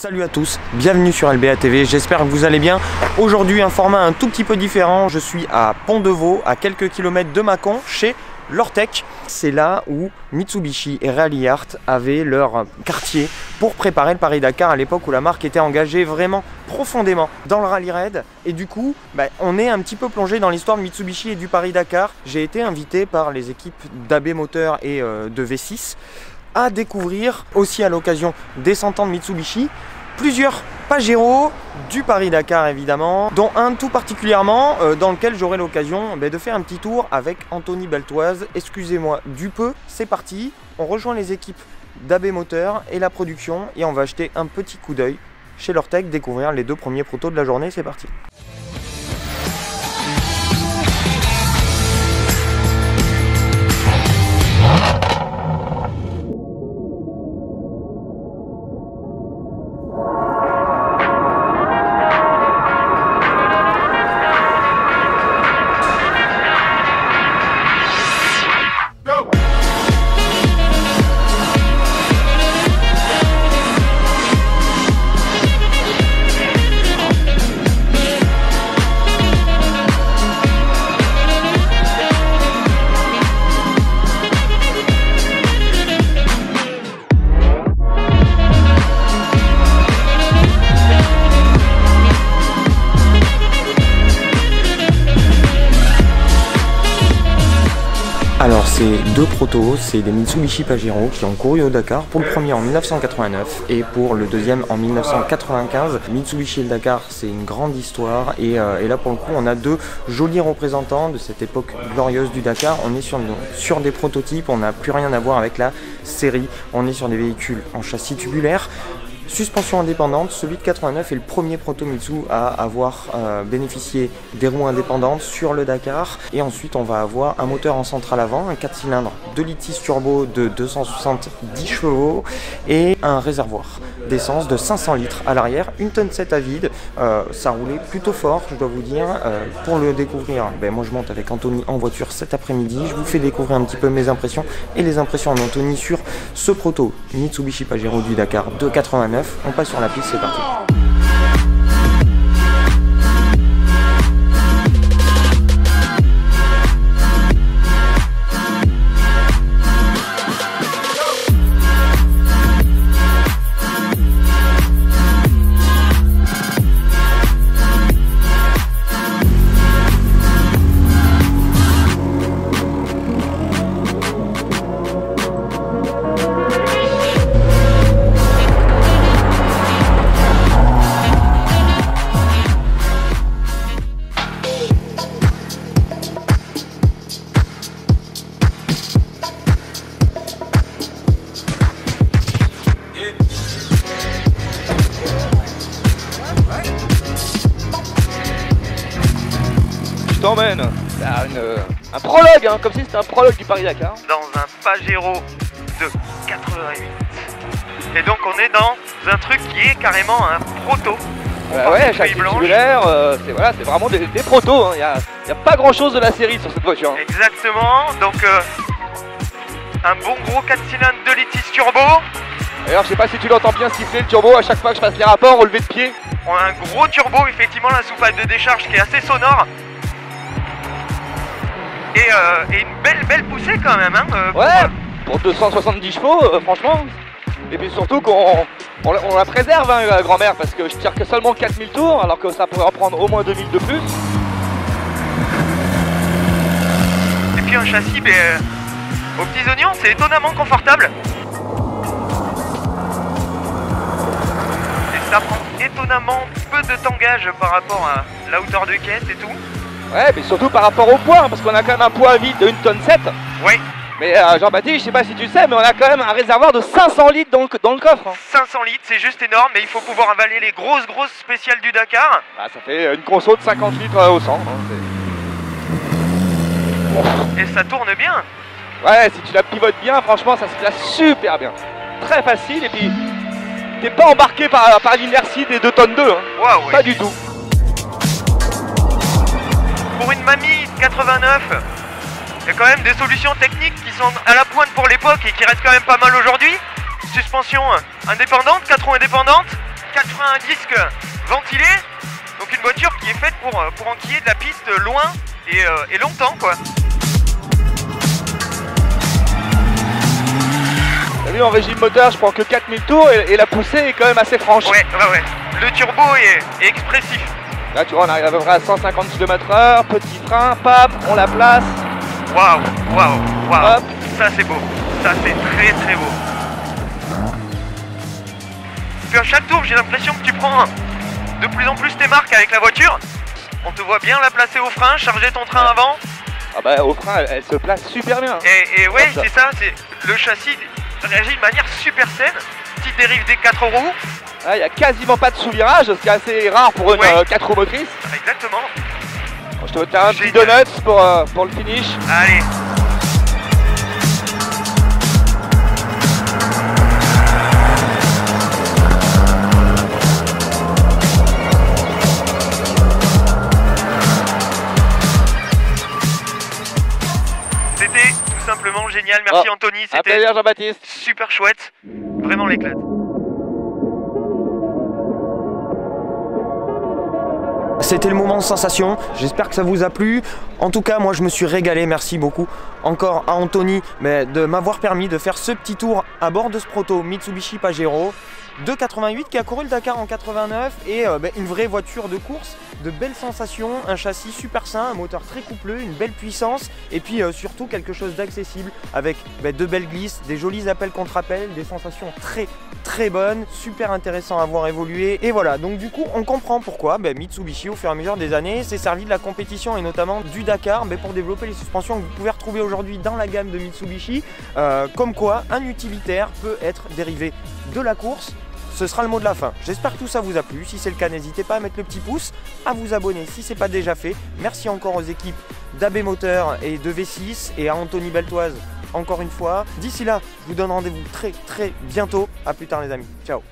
Salut à tous, bienvenue sur LBA TV, j'espère que vous allez bien. Aujourd'hui un format un tout petit peu différent, je suis à Pont-de-Vaux, à quelques kilomètres de Mâcon, chez Lortec. C'est là où Mitsubishi et Ralliart avaient leur quartier pour préparer le Paris-Dakar à l'époque où la marque était engagée vraiment profondément dans le rallye raid. Et du coup, on est un petit peu plongé dans l'histoire de Mitsubishi et du Paris-Dakar. J'ai été invité par les équipes d'AB Moteur et de V6 à découvrir, aussi à l'occasion des 100 ans de Mitsubishi, plusieurs Pajero du Paris-Dakar évidemment, dont un tout particulièrement dans lequel j'aurai l'occasion de faire un petit tour avec Anthony Beltoise. Excusez-moi du peu, c'est parti, on rejoint les équipes d'AB Moteur et la production et on va jeter un petit coup d'œil chez Lortec, découvrir les deux premiers protos de la journée, c'est parti. Alors ces deux protos, c'est des Mitsubishi Pajero qui ont couru au Dakar, pour le premier en 1989 et pour le deuxième en 1995. Mitsubishi et le Dakar, c'est une grande histoire et là pour le coup on a deux jolis représentants de cette époque glorieuse du Dakar. On est sur des prototypes, on n'a plus rien à voir avec la série, on est sur des véhicules en châssis tubulaire. Suspension indépendante, celui de 89 est le premier proto Mitsu à avoir bénéficié des roues indépendantes sur le Dakar. Et ensuite on va avoir un moteur en centrale avant, un 4 cylindres 2 litres 6 turbo de 270 chevaux et un réservoir d'essence de 500 litres à l'arrière, une tonne 7 à vide. Ça roulait plutôt fort, je dois vous dire. Pour le découvrir, moi je monte avec Anthony en voiture cet après-midi, je vous fais découvrir un petit peu mes impressions et les impressions d'Anthony sur ce proto Mitsubishi Pajero du Dakar de 89. On passe sur la piste, c'est parti. Je t'emmène à un prologue, hein, comme si c'était un prologue du Paris-Dakar. Dans un Pajero de 88. Et donc on est dans un truc qui est carrément un proto. Ouais, châssis tubulaire, c'est vraiment des protos. Il n'y a pas grand chose de la série sur cette voiture. Hein. Exactement, donc un bon gros 4 cylindres 2 litres 6 turbo. D'ailleurs, je sais pas si tu l'entends bien siffler le turbo à chaque fois que je passe les rapports au lever de pied. On a un gros turbo, effectivement, la soupape de décharge qui est assez sonore. Et une belle poussée quand même, hein, pour 270 chevaux, franchement. Et puis surtout qu'on la préserve, hein, grand-mère, parce que je tire que seulement 4000 tours, alors que ça pourrait en prendre au moins 2000 de plus. Et puis un châssis, aux petits oignons, c'est étonnamment confortable. Et ça prend étonnamment peu de tangage par rapport à la hauteur de caisse et tout. Ouais, mais surtout par rapport au poids, hein, parce qu'on a quand même un poids vide de 1 tonne 7. Oui. Mais Jean-Baptiste, je sais pas si tu sais, mais on a quand même un réservoir de 500 litres dans le coffre. Hein. 500 litres, c'est juste énorme, mais il faut pouvoir avaler les grosses spéciales du Dakar. Ah, ça fait une conso de 50 litres au 100. Hein, et ça tourne bien. Ouais, si tu la pivotes bien, franchement, ça se place super bien. Très facile, et puis t'es pas embarqué par l'inertie des 2 tonnes 2. Hein. Wow, oui. Pas du tout. Pour une mamie 89, il y a quand même des solutions techniques qui sont à la pointe pour l'époque et qui restent quand même pas mal aujourd'hui. Suspension indépendante, 4 roues indépendantes, 4 freins à disque ventilés. Donc une voiture qui est faite pour enquiller de la piste loin et longtemps quoi. T'as vu, en régime moteur, je prends que 4000 tours et la poussée est quand même assez franche. Ouais. Le turbo est expressif. Là, tu vois, on arrive à peu près à 150 km/h, petit frein, pap, on la place. Waouh. Hop. Ça c'est beau. Ça c'est très beau. Puis à chaque tour, j'ai l'impression que tu prends de plus en plus tes marques avec la voiture. On te voit bien la placer au frein, charger ton train avant. Ah bah au frein, elle se place super bien. Et ouais, Comme ça. c'est ça, c'est le châssis réagit de manière super saine. Petite dérive des 4 roues. Il n'y a quasiment pas de sous-virage, ce qui est assez rare pour une Ouais. 4 roues motrices. Exactement. Bon, je te vais te faire un petit Génial. donut pour le finish. Allez. C'était tout simplement génial. Merci Oh, Anthony, Un c'était plaisir Jean-Baptiste. super chouette. Vraiment l'éclate. C'était le moment de sensation, j'espère que ça vous a plu. En tout cas, moi je me suis régalé, merci beaucoup encore à Anthony de m'avoir permis de faire ce petit tour à bord de ce proto Mitsubishi Pajero 288 qui a couru le Dakar en 89 et une vraie voiture de course, de belles sensations, un châssis super sain, un moteur très coupleux, une belle puissance et puis surtout quelque chose d'accessible avec de belles glisses, des jolis appels contre appels, des sensations très bonnes, super intéressant à voir évoluer et voilà, donc du coup on comprend pourquoi Mitsubishi au fur et à mesure des années s'est servi de la compétition et notamment du Dakar pour développer les suspensions que vous pouvez retrouver aujourd'hui dans la gamme de Mitsubishi, comme quoi un utilitaire peut être dérivé de la course. Ce sera le mot de la fin. J'espère que tout ça vous a plu. Si c'est le cas, n'hésitez pas à mettre le petit pouce, à vous abonner si ce n'est pas déjà fait. Merci encore aux équipes d'AB Moteur et de V6 et à Anthony Beltoise encore une fois. D'ici là, je vous donne rendez-vous très bientôt. A plus tard les amis. Ciao.